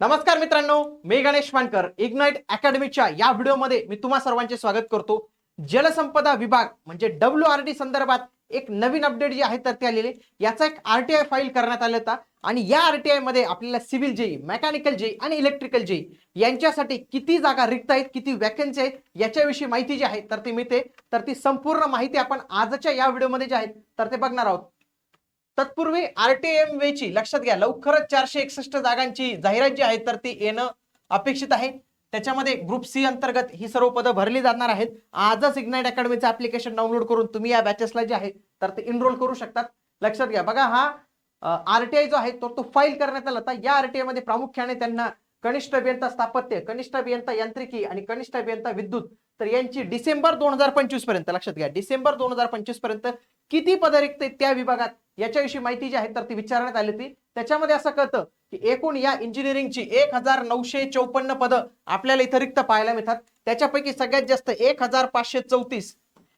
नमस्कार मित्रांनो, मी गणेश मानकर. इग्नाइट अकॅडमीच्या या व्हिडिओमध्ये मी तुम्हा सर्वांचे स्वागत करतो. जलसंपदा विभाग म्हणजे WRD संदर्भात एक नवीन अपडेट जी आहे तर ते आलेली. याचा एक RTI फाईल करण्यात आला होता आणि या RTI मध्ये आपल्याला सिव्हिल जेई, मेकॅनिकल जेई आणि इलेक्ट्रिकल जेई यांच्यासाठी किती जागा रिक्त आहेत, किती वॅकन्सी आहेत याच्याविषयी माहिती जी आहे तर ती मिळते. तर ती संपूर्ण माहिती आपण आजच्या या व्हिडिओमध्ये जी आहे तर ते बघणार आहोत. तत्पूर्वी RTI ची लक्षात घ्या, लवकरच 461 जागांची जाहिरात जी आहे तर ती येणं अपेक्षित आहे. त्याच्यामध्ये ग्रुप सी अंतर्गत ही सर्व पदं भरली जाणार आहेत. आजच इग्नाइट अकॅडमीचं ऍप्लिकेशन डाउनलोड करून तुम्ही या बॅचेसला जे आहे तर ते इनरोल करू शकतात. लक्षात घ्या, बघा हा RTI जो आहे तो फाईल करण्यात आला होता. या RTI मध्ये प्रामुख्याने त्यांना कनिष्ठ अभियंता स्थापत्य, कनिष्ठ अभियंता यांत्रिकी आणि कनिष्ठ अभियंता विद्युत तर यांची डिसेंबर 2025 पर्यंत, लक्षात घ्या डिसेंबर 2025 पर्यंत किती पदं रिक्त आहेत त्या विभागात याच्याविषयी माहिती जी आहे तर ती विचारण्यात आली होती. त्याच्यामध्ये असं कळतं की एकूण या इंजिनिअरिंगची 1954 पदं आपल्याला इथं रिक्त पाहायला मिळतात. त्याच्यापैकी सगळ्यात जास्त 1534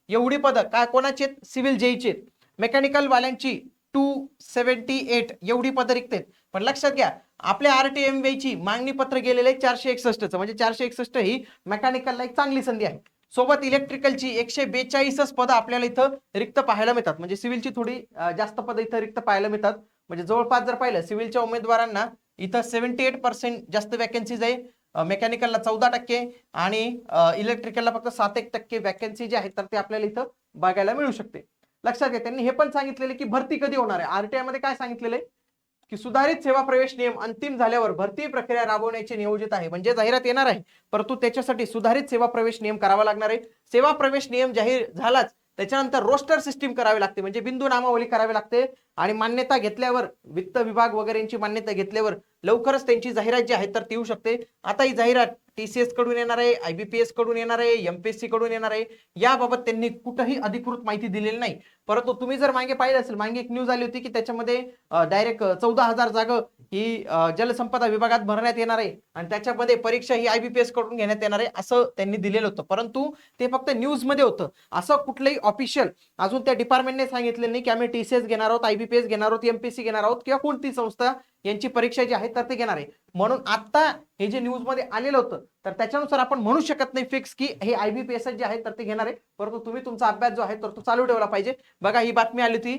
एवढी पदं काय कोणाची आहेत? सिव्हिल जेईची. मेकॅनिकल वाल्यांची 278 एवढी पदं रिक्त आहेत. पण लक्षात घ्या, आपल्या RTI ची मागणी पत्र गेलेले 461 म्हणजे 461 ही मेकॅनिकलला एक चांगली संधी आहे. सोबत इलेक्ट्रिकलची 142 पदं आपल्याला इथं रिक्त पाहायला मिळतात. म्हणजे सिव्हिलची थोडी जास्त पदं इथं रिक्त पाहायला मिळतात. म्हणजे जवळपास जर पाहिलं सिव्हिलच्या उमेदवारांना इथं 78% जास्त वॅकन्सीज आहे. मेकॅनिकलला 14% आणि इलेक्ट्रिकलला फक्त 7% वॅकन्सी जी आहे तर ते आपल्याला इथं बघायला मिळू शकते. लक्षात घ्या, त्यांनी हे पण सांगितलेले की भरती कधी होणार आहे. RTI मध्ये काय सांगितलेलं आहे की सुधारित सेवा प्रवेश नियम अंतिम झाल्यावर भरती प्रक्रिया राबवण्याचे नियोजित आहे. म्हणजे जाहिरात येणार आहे, परंतु त्याच्यासाठी सुधारित सेवा प्रवेश नियम करावा लागणार आहे. सेवा प्रवेश नियम जाहीर झालाच त्याच्यानंतर रोस्टर सिस्टीम करावी लागते, म्हणजे बिंदू नामावली करावी लागते आणि मान्यता घेतल्यावर वित्त विभाग वगैरेची मान्यता घेतल्यावर लवकरच त्यांची जाहिरात जी आहे तर ती येऊ शकते. आता ही जाहिरात TCS कडून येणार आहे, IBPS कडून येणार आहे, MPSC कडून येणार आहे. याबाबत त्यांनी कुठेही अधिकृत माहिती दिलेली नाही. परंतु तुम्ही जर मागे पाहिलं असेल, मागे एक न्यूज आली होती की त्याच्यामध्ये डायरेक्ट 14,000 जागा ही जलसंपदा विभागात भरण्यात येणार आहे आणि त्याच्यामध्ये परीक्षा ही IBPS कडून घेण्यात येणार आहे असं त्यांनी दिलेलं होतं. परंतु ते फक्त न्यूज मध्ये होतं. असं कुठलंही ऑफिशियल अजून त्या डिपार्टमेंटने सांगितलं नाही की आम्ही TCS घेणार आहोत, IBPS घेणार आहोत, MPSC घेणार आहोत किंवा कोणती संस्था यांची परीक्षा जी आहे तर ते घेणार आहे. म्हणून आता हे जे न्यूज मध्ये आलेलं होतं तर त्याच्यानुसार आपण म्हणू शकत नाही फिक्स की हे IBPS जे आहे तर ते घेणार आहे. परंतु तुम्ही तुमचा अभ्यास जो आहे तर तो चालू ठेवला पाहिजे. बघा ही बातमी आली होती,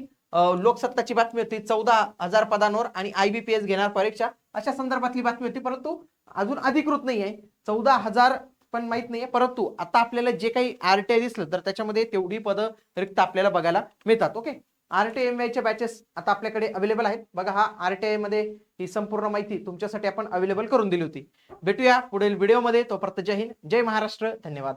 लोकसत्ताची बातमी होती, 14,000 पदांवर आणि IBPS घेणार परीक्षा अशा संदर्भातली बातमी होती. परंतु अजून अधिकृत नाही आहे. 14,000 पण माहित नाहीये. परंतु आता आपल्याला जे काही RTI दिसलं तर त्याच्यामध्ये तेवढी पदं रिक्त आपल्याला बघायला मिळतात. ओके, RTI च्या बॅचेस आता आपल्याकडे अवेलेबल आहेत. बघा हा RTI मध्ये ही संपूर्ण माहिती तुमच्यासाठी आपण अवेलेबल करून दिली होती. भेटूया पुढील व्हिडिओमध्ये. तोपर्यंत जय हिंद, जय महाराष्ट्र, धन्यवाद.